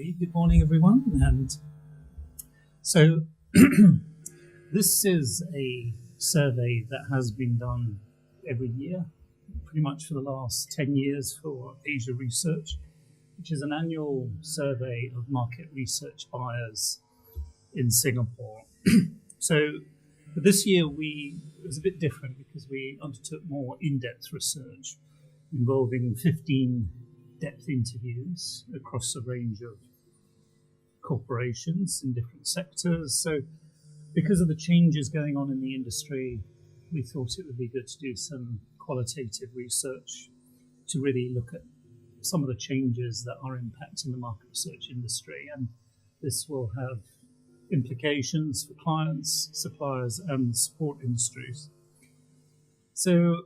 Okay, good morning, everyone. And so this is a survey that has been done every year, pretty much for the last 10 years for Asia Research, which is an annual survey of market research buyers in Singapore. So this year it was a bit different because we undertook more in-depth research involving 15 depth interviews across a range of corporations in different sectors. So because of the changes going on in the industry, we thought it would be good to do some qualitative research to really look at some of the changes that are impacting the market research industry. And this will have implications for clients, suppliers, and support industries. So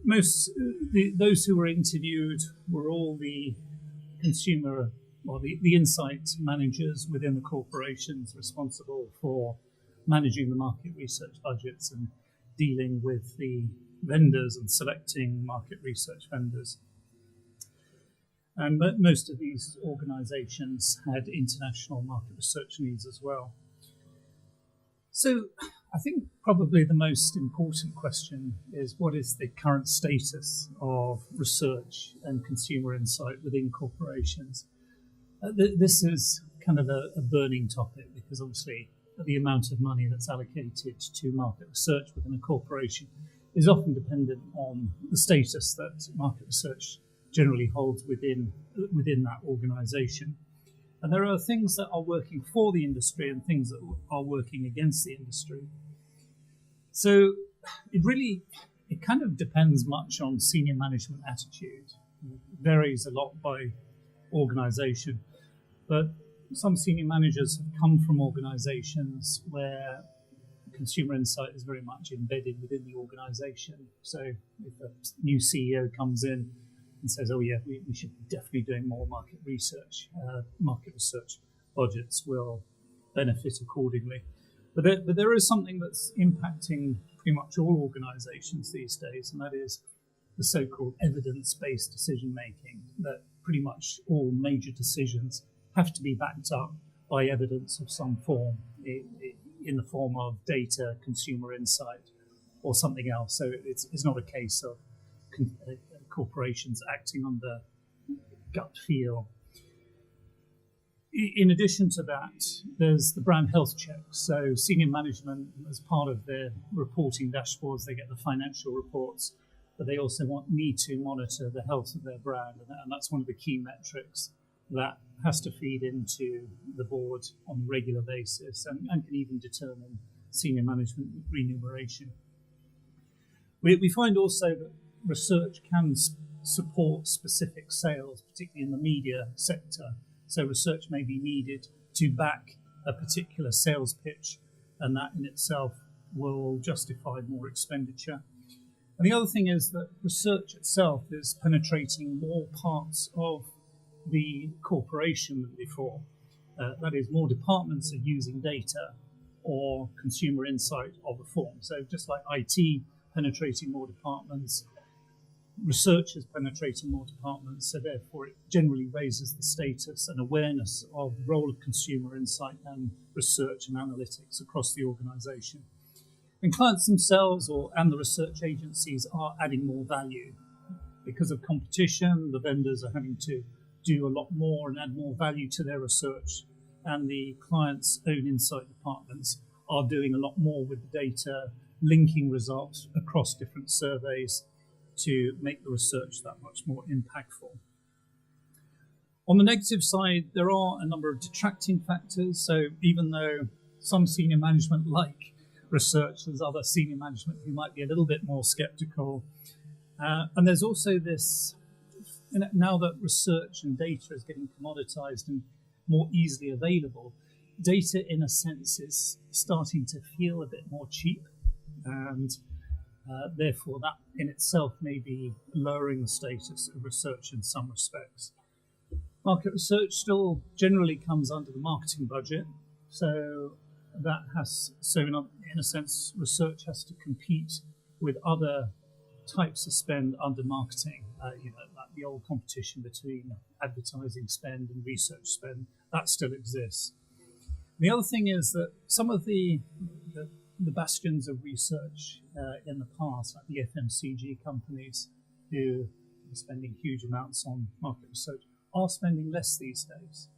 those who were interviewed were all the consumer or the insight managers within the corporations responsible for managing the market research budgets and dealing with the vendors and selecting market research vendors. And most of these organizations had international market research needs as well. So I think probably the most important question is, what is the current status of research and consumer insight within corporations? This is kind of a burning topic because obviously the amount of money that's allocated to market research within a corporation is often dependent on the status that market research generally holds within that organization. And there are things that are working for the industry and things that are working against the industry. So it kind of depends much on senior management attitude. It varies a lot by organization. But some senior managers have come from organizations where consumer insight is very much embedded within the organization. So if a new CEO comes in and says, oh yeah, we should be definitely doing more market research budgets will benefit accordingly. But there is something that's impacting pretty much all organizations these days, and that is the so-called evidence-based decision-making, that pretty much all major decisions have to be backed up by evidence of some form, in the form of data, consumer insight, or something else. So it's not a case of corporations acting on the gut feel. In addition to that, there's the brand health check. So senior management, as part of their reporting dashboards, they get the financial reports, but they also need to monitor the health of their brand. And that's one of the key metrics that has to feed into the board on a regular basis and can even determine senior management remuneration. We find also that research can support specific sales, particularly in the media sector. So research may be needed to back a particular sales pitch, and that in itself will justify more expenditure. And the other thing is that research itself is penetrating more parts of the corporation than before. That is, more departments are using data or consumer insight of a form. So just like IT penetrating more departments, research is penetrating more departments, so therefore it generally raises the status and awareness of the role of consumer insight and research and analytics across the organization. And clients themselves and the research agencies are adding more value. Because of competition, the vendors are having to do a lot more and add more value to their research, and the client's own insight departments are doing a lot more with the data, linking results across different surveys to make the research that much more impactful. On the negative side, there are a number of detracting factors. So even though some senior management like research, there's other senior management who might be a little bit more skeptical. And there's also this, now that research and data is getting commoditized and more easily available, data in a sense is starting to feel a bit more cheap, and therefore that in itself may be lowering the status of research in some respects. Market research still generally comes under the marketing budget, so in a sense research has to compete with other types of spend under marketing, like the old competition between advertising spend and research spend. that still exists. The other thing is that some of the bastions of research in the past, like the FMCG companies who are spending huge amounts on market research, are spending less these days.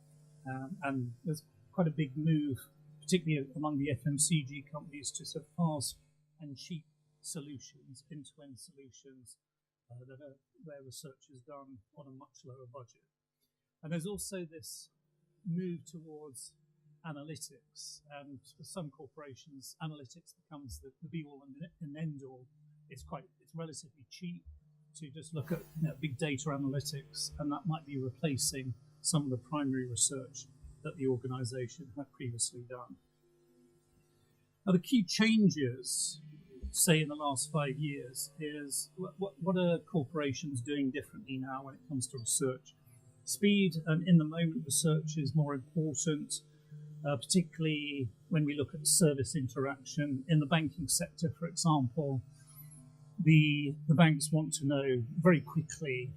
And there's quite a big move, particularly among the FMCG companies, to sort of fast and cheap solutions, end-to-end solutions where research is done on a much lower budget. And there's also this move towards analytics, and for some corporations, analytics becomes the be-all and end-all. It's relatively cheap to just look at big data analytics, and that might be replacing some of the primary research that the organisation had previously done. Now, the key changes, say in the last 5 years, is what are corporations doing differently now when it comes to research? Speed, and in the moment, research is more important, particularly when we look at service interaction. In the banking sector, for example, the banks want to know very quickly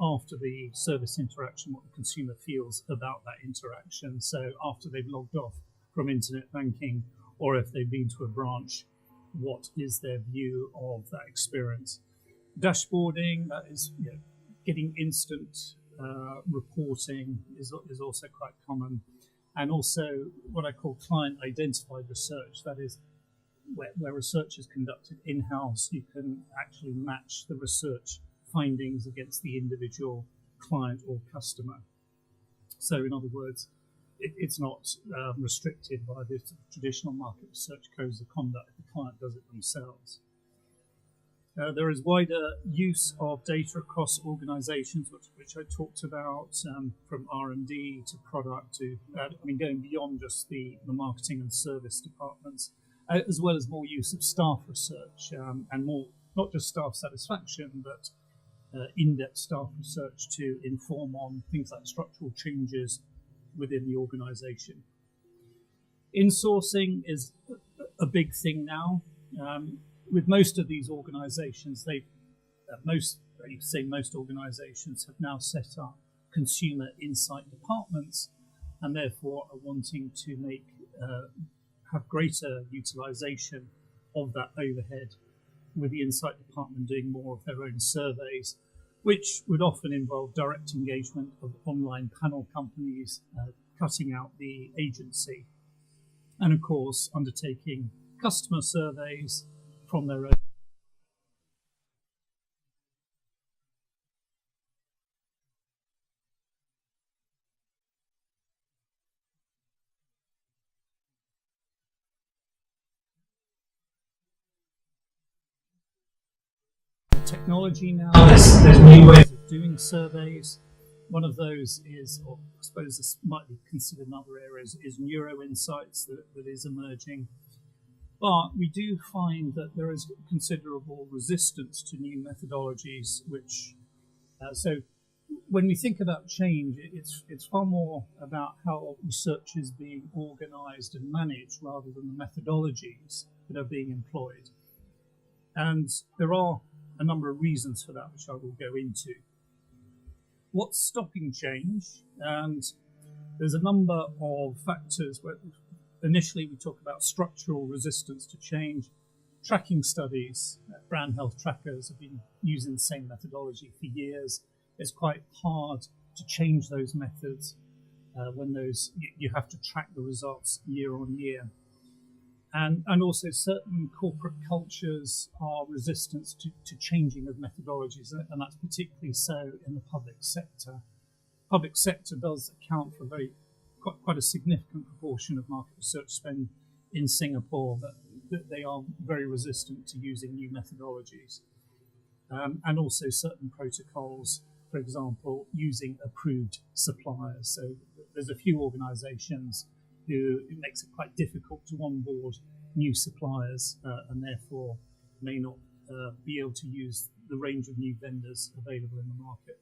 after the service interaction what the consumer feels about that interaction. So after they've logged off from internet banking, or if they've been to a branch, what is their view of that experience? Dashboarding, that is getting instant reporting is also quite common. And also what I call client-identified research, that is where research is conducted in-house, you can actually match the research findings against the individual client or customer. So in other words, it's not restricted by the traditional market research codes of conduct if the client does it themselves. There is wider use of data across organisations, which I talked about, from R&D to product to, going beyond just the marketing and service departments, as well as more use of staff research and more, not just staff satisfaction, but in-depth staff research to inform on things like structural changes within the organisation. Insourcing is a big thing now. With most of these organisations, most organisations have now set up consumer insight departments, and therefore are wanting to have greater utilisation of that overhead, with the insight department doing more of their own surveys, which would often involve direct engagement of online panel companies, cutting out the agency, and of course undertaking customer surveys from their own. Technology now, there's new ways of doing surveys. One of those is, or I suppose this might be considered in other areas, is neuro insights that is emerging. But we do find that there is considerable resistance to new methodologies, which, so when we think about change, it's far more about how research is being organised and managed rather than the methodologies that are being employed. And there are a number of reasons for that, which I will go into. What's stopping change? And there's a number of factors where initially we talk about structural resistance to change. Tracking studies, brand health trackers have been using the same methodology for years. It's quite hard to change those methods when you have to track the results year on year. And also certain corporate cultures are resistant to changing of methodologies, and that's particularly so in the public sector. Public sector does account for quite a significant proportion of market research spend in Singapore, but they are very resistant to using new methodologies. And also certain protocols, for example, using approved suppliers. So there's a few organisations who it makes it quite difficult to onboard new suppliers and therefore may not be able to use the range of new vendors available in the market.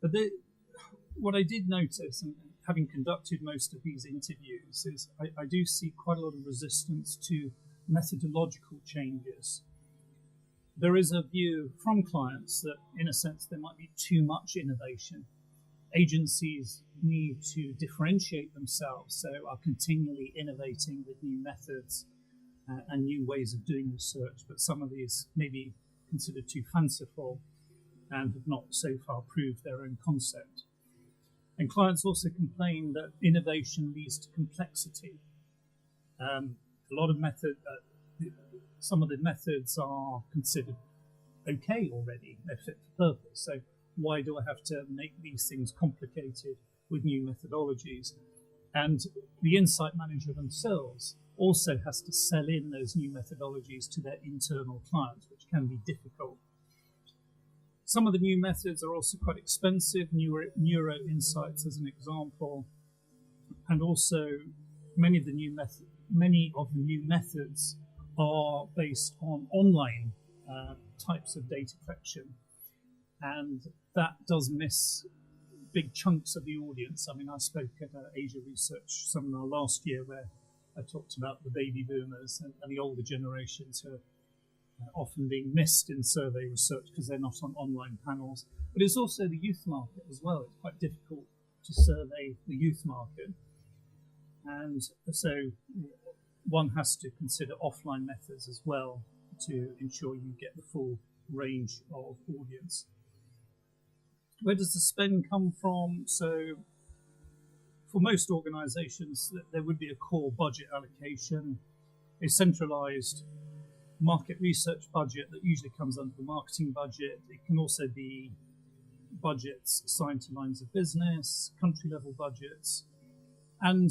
But what I did notice, and having conducted most of these interviews, is I do see quite a lot of resistance to methodological changes. There is a view from clients that, in a sense, there might be too much innovation. Agencies need to differentiate themselves, so are continually innovating with new methods and new ways of doing research, but some of these may be considered too fanciful and have not so far proved their own concept. And clients also complain that innovation leads to complexity. Some of the methods are considered okay already, they're fit for purpose. So why do I have to make these things complicated with new methodologies? And the insight manager themselves also has to sell in those new methodologies to their internal clients, which can be difficult. Some of the new methods are also quite expensive, neuro insights as an example, and also many of the new methods are based on online types of data collection, and that does miss big chunks of the audience. I mean, I spoke at Asia Research seminar last year where I talked about the baby boomers and the older generations who are often being missed in survey research because they're not on online panels. But it's also the youth market as well. It's quite difficult to survey the youth market. And so one has to consider offline methods as well to ensure you get the full range of audience. Where does the spend come from? So for most organizations, there would be a core budget allocation, a centralized market research budget that usually comes under the marketing budget. It can also be budgets assigned to lines of business, country level budgets. And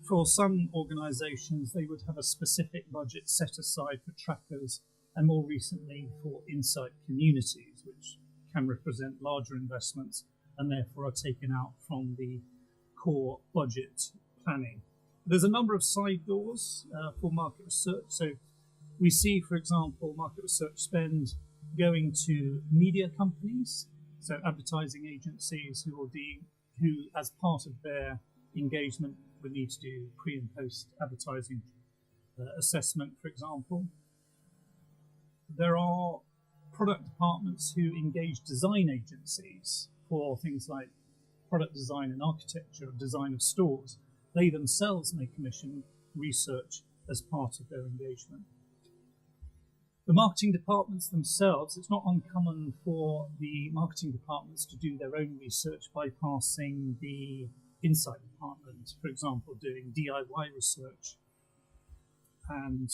for some organizations, they would have a specific budget set aside for trackers and more recently for insight communities, which can represent larger investments and therefore are taken out from the core budget planning. There's a number of side doors for market research. So we see, for example, market research spend going to media companies, so advertising agencies who as part of their engagement would need to do pre and post advertising assessment, for example. There are product departments who engage design agencies for things like product design and architecture, design of stores. They themselves may commission research as part of their engagement. The marketing departments themselves, it's not uncommon for the marketing departments to do their own research, bypassing the insight department, for example, doing DIY research and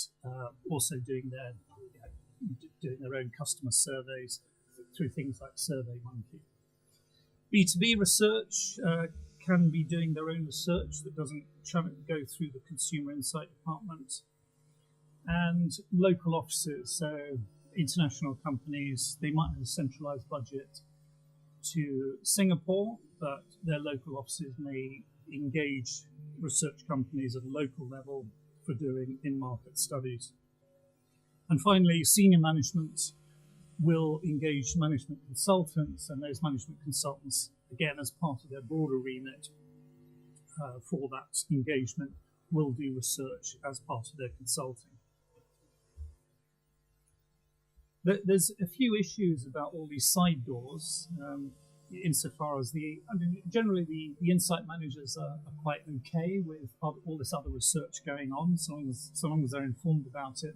also doing their own customer surveys through things like SurveyMonkey. B2B research can be doing their own research that doesn't go through the consumer insight department. And local offices, so international companies, they might have a centralized budget to Singapore, but their local offices may engage research companies at a local level for doing in-market studies. And finally, senior management will engage management consultants, and those management consultants, again, as part of their broader remit for that engagement, will do research as part of their consulting. There's a few issues about all these side doors, insofar as generally the insight managers are quite okay with all this other research going on, so long as they're informed about it.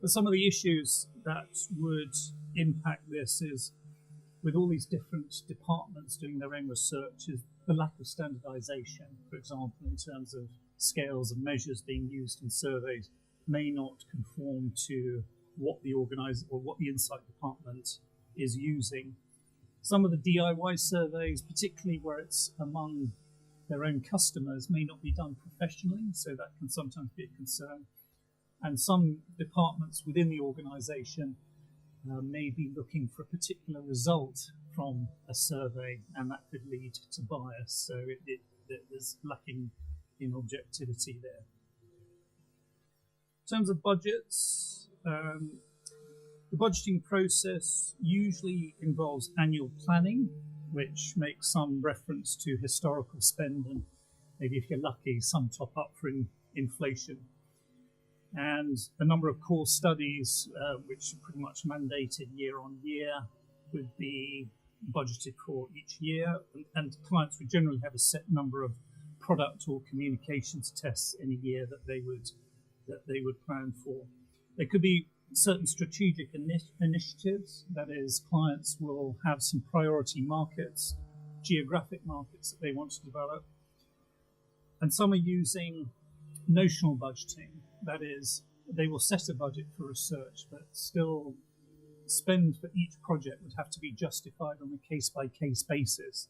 But some of the issues that would impact this is, with all these different departments doing their own research, is the lack of standardization. For example, in terms of scales and measures being used in surveys may not conform to what the insight department is using. Some of the DIY surveys, particularly where it's among their own customers, may not be done professionally, so that can sometimes be a concern. And some departments within the organization may be looking for a particular result from a survey, and that could lead to bias, so there's lacking in objectivity there. In terms of budgets, the budgeting process usually involves annual planning, which makes some reference to historical spend and maybe, if you're lucky, some top up for inflation. And a number of core studies, which are pretty much mandated year on year, would be budgeted for each year, and clients would generally have a set number of product or communications tests in a year that they would plan for. There could be certain strategic initiatives. That is, clients will have some priority markets, geographic markets that they want to develop, and some are using notional budgeting. That is, they will set a budget for research, but still spend for each project would have to be justified on a case-by-case basis,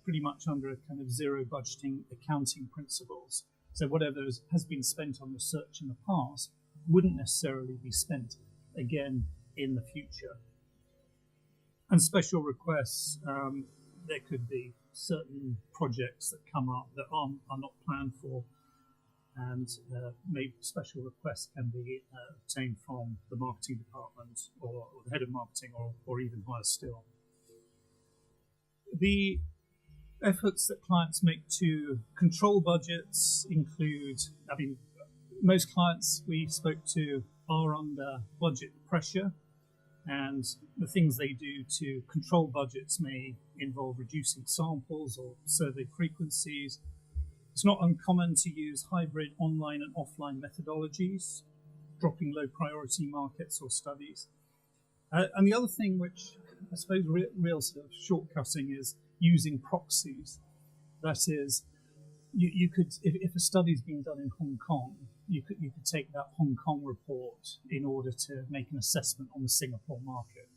pretty much under a kind of zero budgeting accounting principles. So whatever has been spent on research in the past wouldn't necessarily be spent again in the future. And special requests, there could be certain projects that come up that are not planned for, and maybe special requests can be obtained from the marketing department or the head of marketing, or even higher still. The efforts that clients make to control budgets include, most clients we spoke to are under budget pressure, and the things they do to control budgets may involve reducing samples or survey frequencies. It's not uncommon to use hybrid online and offline methodologies, dropping low priority markets or studies. And the other thing, which I suppose real sort of shortcutting, is using proxies. That is, you could, if a study's been done in Hong Kong, you could take that Hong Kong report in order to make an assessment on the Singapore market.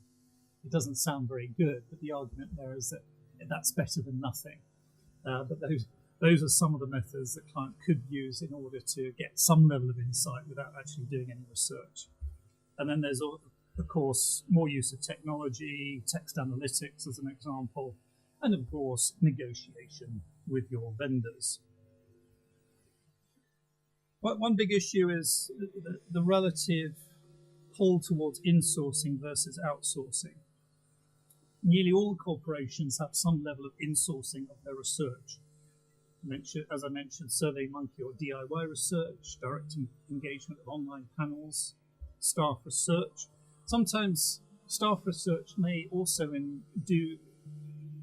It doesn't sound very good, but the argument there is that that's better than nothing. But those are some of the methods that client could use in order to get some level of insight without actually doing any research. And then there's, of course, more use of technology, text analytics as an example, and of course, negotiation with your vendors. One big issue is the relative pull towards insourcing versus outsourcing. Nearly all corporations have some level of insourcing of their research. As I mentioned, SurveyMonkey or DIY research, direct engagement of online panels, staff research. Sometimes staff research may also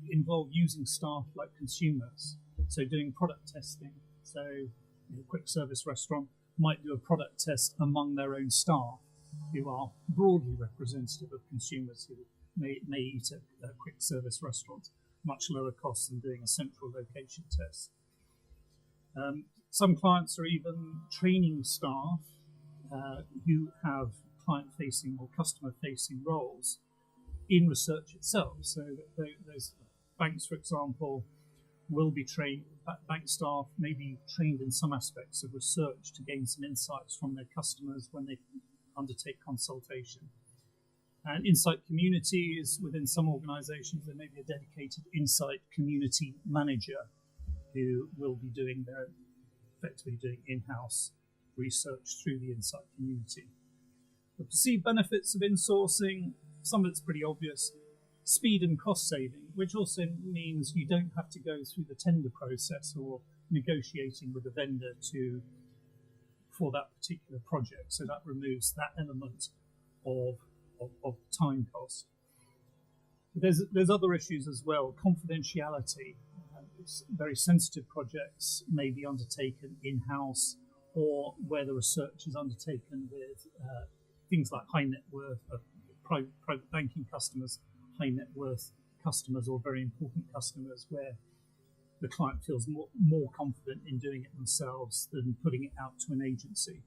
involve using staff like consumers, so doing product testing. So a quick service restaurant might do a product test among their own staff, who are broadly representative of consumers who may eat at a quick service restaurant, much lower cost than doing a central location test. Some clients are even training staff who have client-facing or customer-facing roles in research itself. So that those banks, for example, will be trained, bank staff may be trained in some aspects of research to gain some insights from their customers when they undertake consultation. And insight communities, within some organizations, there may be a dedicated insight community manager who will be effectively doing in-house research through the insight community. The perceived benefits of insourcing, some of it's pretty obvious. Speed and cost saving, which also means you don't have to go through the tender process or negotiating with a vendor for that particular project. So that removes that element of time cost. But there's other issues as well. Confidentiality. Very sensitive projects may be undertaken in-house, or where the research is undertaken with things like high net worth, private banking customers, high net worth customers, or very important customers, where the client feels more confident in doing it themselves than putting it out to an agency.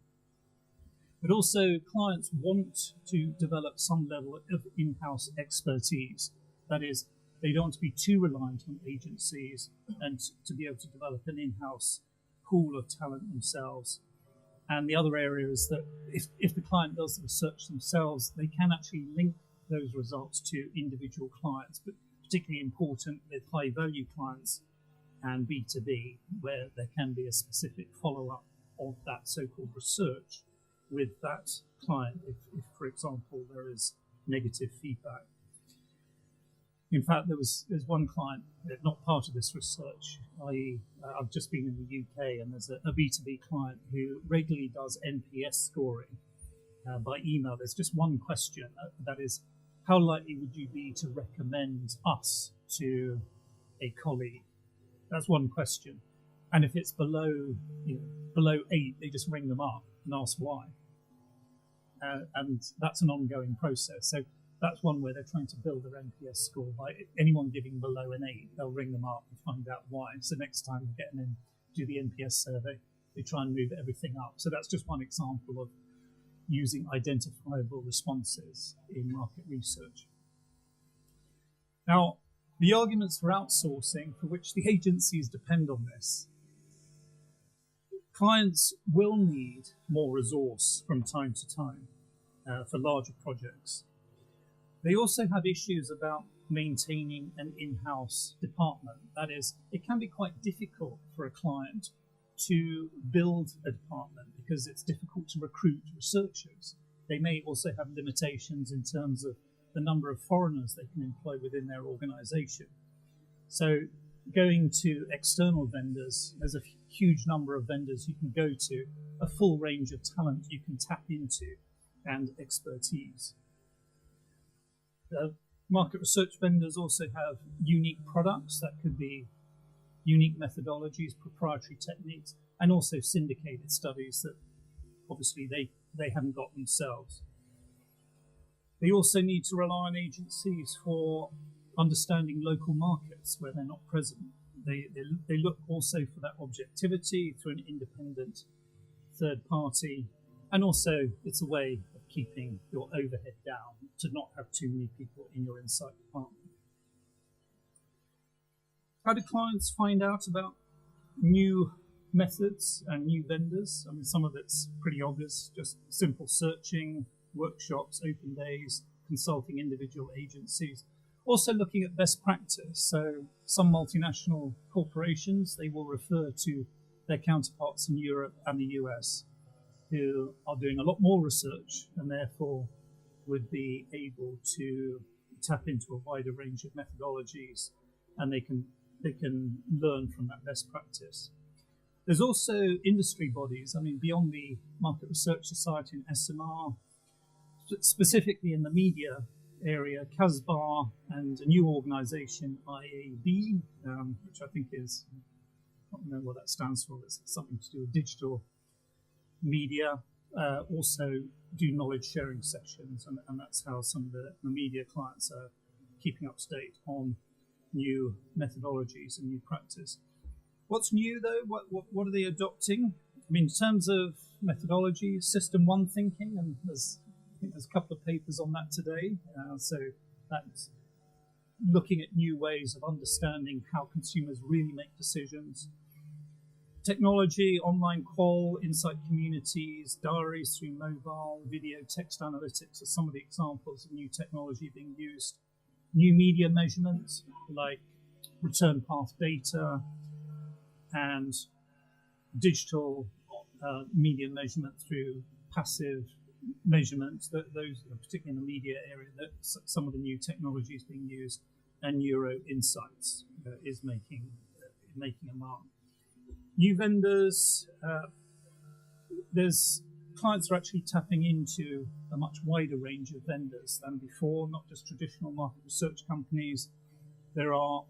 But also, clients want to develop some level of in-house expertise. That is, they don't want to be too reliant on agencies, and to be able to develop an in-house pool of talent themselves. And the other area is that if the client does the research themselves, they can actually link those results to individual clients, but particularly important with high-value clients and B2B, where there can be a specific follow-up of that so-called research with that client if, for example, there is negative feedback. In fact, there's one client, not part of this research, i.e. I've just been in the UK, and there's a B2B client who regularly does NPS scoring by email. There's just one question, that is, how likely would you be to recommend us to a colleague? That's one question. And if it's below 8, they just ring them up and ask why. And that's an ongoing process. So that's one where they're trying to build their NPS score. By anyone giving below an 8, they'll ring them up and find out why. So next time they get them in, do the NPS survey, they try and move everything up. So that's just one example of using identifiable responses in market research. Now, the arguments for outsourcing, for which the agencies depend on this, clients will need more resource from time to time for larger projects. They also have issues about maintaining an in-house department. That is, it can be quite difficult for a client to build a department because it's difficult to recruit researchers. They may also have limitations in terms of the number of foreigners they can employ within their organization. So going to external vendors, there's a huge number of vendors you can go to, a full range of talent you can tap into and expertise. Market research vendors also have unique products that could be unique methodologies, proprietary techniques, and also syndicated studies that obviously they haven't got themselves. They also need to rely on agencies for understanding local markets where they're not present. They look also for that objectivity through an independent third party, and also it's a way of keeping your overhead down to not have too many people in your insight department. How do clients find out about new methods and new vendors? I mean, some of it's pretty obvious, just simple searching, workshops, open days, consulting individual agencies. Also looking at best practice. So some multinational corporations, they will refer to their counterparts in Europe and the US who are doing a lot more research and therefore would be able to tap into a wider range of methodologies, and they can learn from that best practice. There's also industry bodies, I mean, beyond the Market Research Society and SMR, specifically in the media area, CASBAR and a new organization, IAB, which I think is, I don't know what that stands for, it's something to do with digital media, also do knowledge sharing sessions, and that's how some of the media clients are keeping up to date on new methodologies and new practice. What's new though? What are they adopting? I mean, in terms of methodology, System 1 thinking, and I think there's a couple of papers on that today. So that's looking at new ways of understanding how consumers really make decisions. Technology, online qual, insight communities, diaries through mobile, video, text analytics are some of the examples of new technology being used. New media measurements like return path data and digital media measurement through passive measurements, those particularly in the media area, that some of the new technologies being used, and Neuro Insights is making a mark. New vendors, there's clients are actually tapping into a much wider range of vendors than before, not just traditional market research companies. There are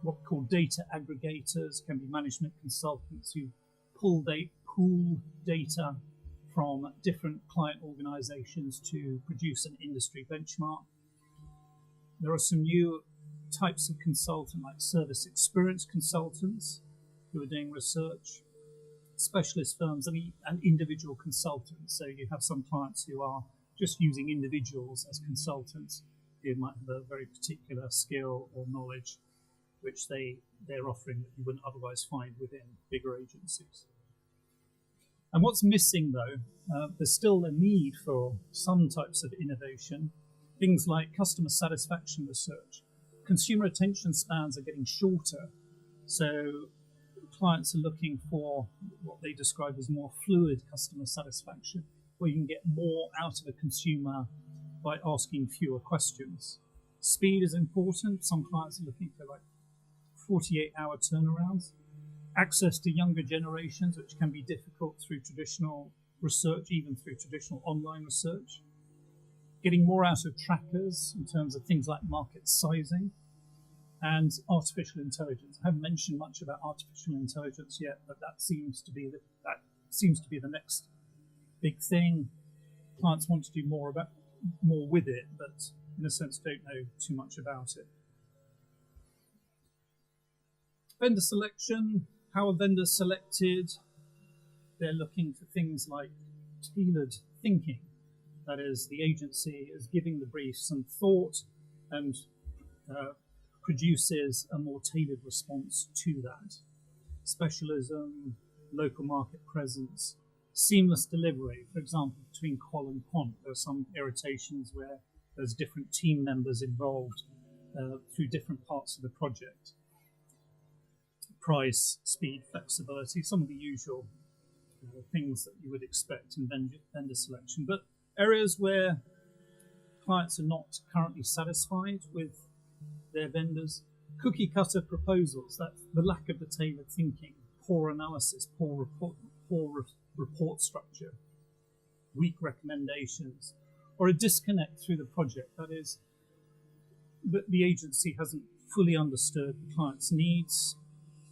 what we call data aggregators, can be management consultants who pool data from different client organizations to produce an industry benchmark. There are some new types of consultant, like service experience consultants who are doing research, specialist firms, and individual consultants. So you have some clients who are just using individuals as consultants who might have a very particular skill or knowledge which they're offering that you wouldn't otherwise find within bigger agencies. And what's missing though, there's still a need for some types of innovation, things like customer satisfaction research. Consumer attention spans are getting shorter, so clients are looking for what they describe as more fluid customer satisfaction, where you can get more out of a consumer by asking fewer questions. Speed is important. Some clients are looking for like 48-hour turnarounds. Access to younger generations, which can be difficult through traditional research, even through traditional online research. getting more out of trackers in terms of things like market sizing and artificial intelligence. I haven't mentioned much about artificial intelligence yet, but that seems to be the next big thing. Clients want to do more with it, but in a sense don't know too much about it. Vendor selection, how are vendors selected? They're looking for things like tailored thinking. That is, the agency is giving the brief some thought and produces a more tailored response to that. Specialism, local market presence, seamless delivery, for example, between qual and quant. There are some irritations where there's different team members involved through different parts of the project. Price, speed, flexibility, some of the usual things that you would expect in vendor selection. But areas where clients are not currently satisfied with their vendors, cookie cutter proposals, that's the lack of the tailored thinking, poor analysis, poor report structure, weak recommendations, or a disconnect through the project. That is, the agency hasn't fully understood the client's needs,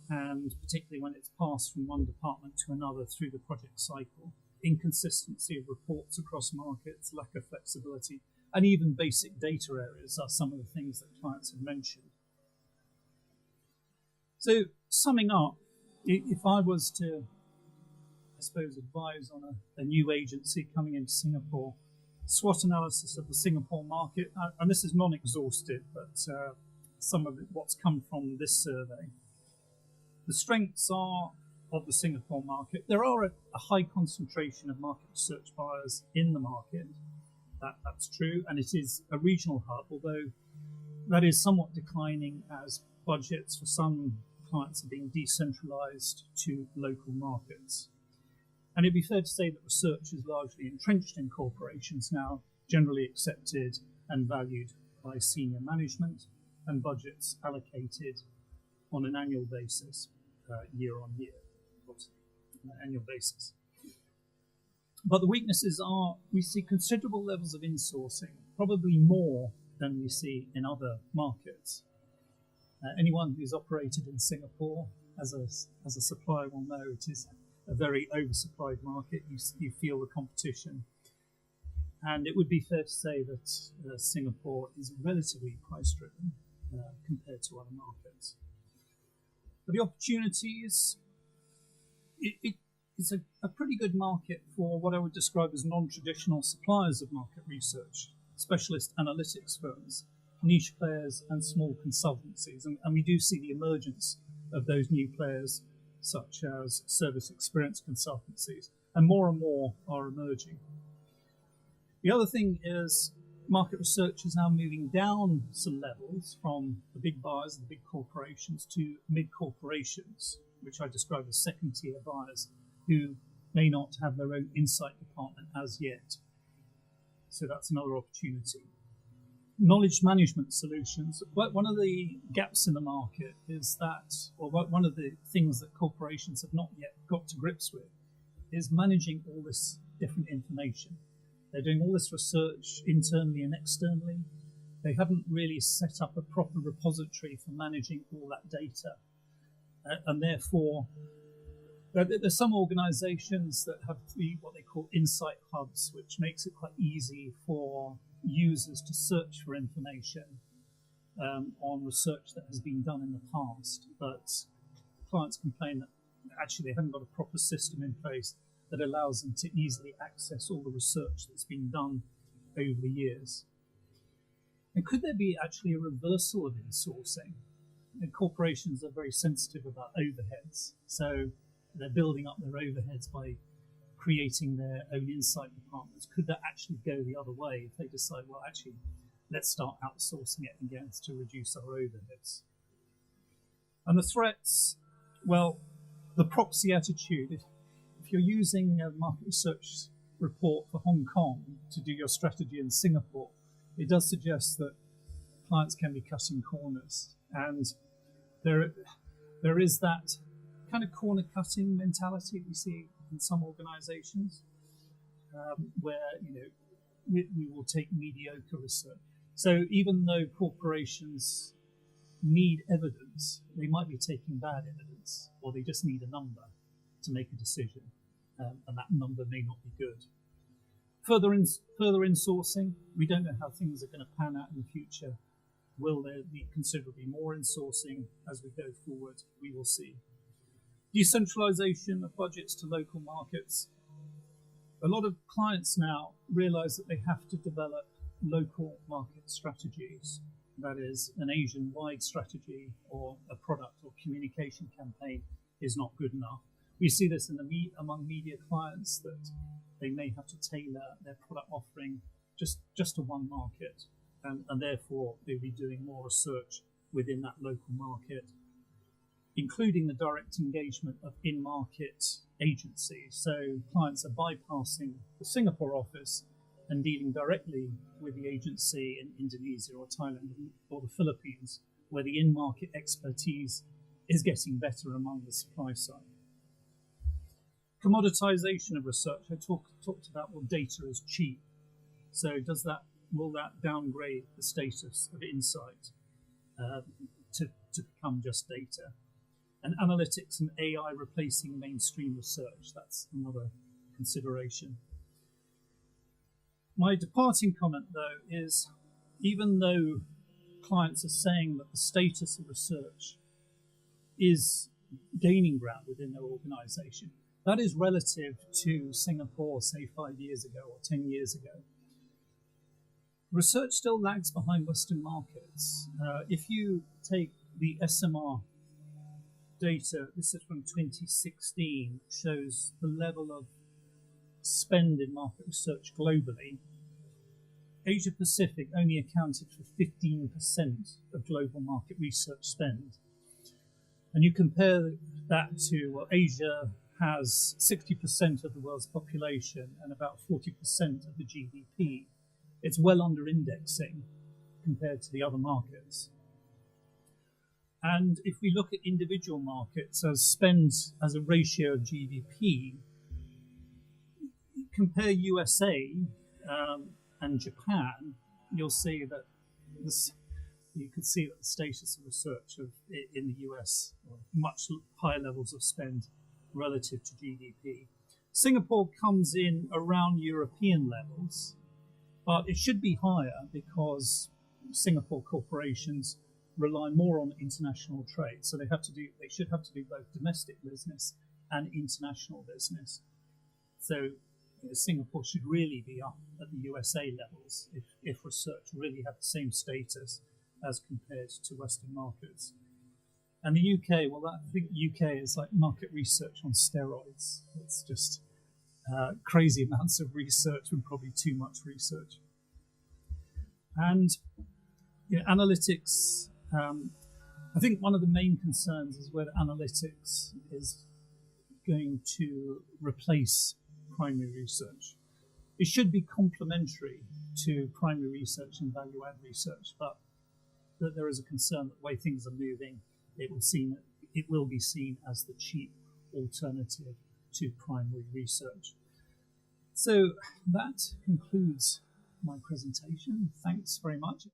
and particularly when it's passed from one department to another through the project cycle. Inconsistency of reports across markets, lack of flexibility, and even basic data areas are some of the things that clients have mentioned. So, summing up, if I was to, I suppose, advise on a new agency coming into Singapore, SWOT analysis of the Singapore market, and this is non-exhaustive, but some of what's come from this survey. The strengths are of the Singapore market. There are a high concentration of market research buyers in the market. That's true, and it is a regional hub, although that is somewhat declining as budgets for some clients are being decentralized to local markets. And it'd be fair to say that research is largely entrenched in corporations now, generally accepted and valued by senior management, and budgets allocated on an annual basis, year on year, on an annual basis. But the weaknesses are, we see considerable levels of insourcing, probably more than we see in other markets. Anyone who's operated in Singapore as a supplier will know it is a very oversupplied market. You feel the competition. And it would be fair to say that Singapore is relatively price-driven compared to other markets. But the opportunities, it's a pretty good market for what I would describe as non-traditional suppliers of market research, specialist analytics firms, niche players and small consultancies. And we do see the emergence of those new players, such as service experience consultancies, and more are emerging. The other thing is market research is now moving down some levels from the big buyers, the big corporations, to mid-corporations, which I describe as second-tier buyers, who may not have their own insight department as yet. So that's another opportunity. Knowledge management solutions. One of the gaps in the market is that, or one of the things that corporations have not yet got to grips with, is managing all this different information. They're doing all this research internally and externally. They haven't really set up a proper repository for managing all that data. And therefore, there's some organizations that have what they call insight hubs, which makes it quite easy for users to search for information on research that has been done in the past. But clients complain that actually they haven't got a proper system in place that allows them to easily access all the research that's been done over the years. And could there be actually a reversal of insourcing? And corporations are very sensitive about overheads, so they're building up their overheads by creating their own insight departments. Could that actually go the other way if they decide, well, actually, let's start outsourcing it again to reduce our overheads? And the threats, well, the proxy attitude. If you're using a market research report for Hong Kong to do your strategy in Singapore, it does suggest that clients can be cutting corners. And there is that kind of corner cutting mentality we see in some organizations where, we will take mediocre research. So even though corporations need evidence, they might be taking bad evidence, or they just need a number to make a decision, and that number may not be good. Further insourcing, we don't know how things are going to pan out in the future. Will there be considerably more insourcing as we go forward? We will see. Decentralization of budgets to local markets. A lot of clients now realize that they have to develop local market strategies. That is, an Asian-wide strategy or a product or communication campaign is not good enough. We see this among media clients, that they may have to tailor their product offering just to one market, and therefore they'll be doing more research within that local market, including the direct engagement of in-market agencies. So clients are bypassing the Singapore office and dealing directly with the agency in Indonesia or Thailand or the Philippines, where the in-market expertise is getting better among the supply side. Commoditization of research. I talked about, well, data is cheap. So will that downgrade the status of insight to become just data? And analytics and AI replacing mainstream research. That's another consideration. My departing comment, though, is even though clients are saying that the status of research is gaining ground within their organization, that is relative to Singapore, say, 5 years ago or 10 years ago. Research still lags behind Western markets. If you take the SMR data, this is from 2016, shows the level of spend in market research globally. Asia Pacific only accounted for 15% of global market research spend. And you compare that to, well, Asia has 60% of the world's population and about 40% of the GDP. It's well under indexing compared to the other markets. And if we look at individual markets as spend as a ratio of GDP, compare USA and Japan, you'll see that you can see that the status of research in the US are much higher levels of spend relative to GDP. Singapore comes in around European levels, but it should be higher because Singapore corporations rely more on international trade. So they should have to do both domestic business and international business. So Singapore should really be up at the USA levels if research really had the same status as compared to Western markets. And the UK, well, I think UK is like market research on steroids. It's just crazy amounts of research and probably too much research. And analytics, I think one of the main concerns is whether analytics is going to replace primary research. It should be complementary to primary research and value-add research, but that there is a concern that the way things are moving, it will be seen as the cheap alternative to primary research. So that concludes my presentation. Thanks very much.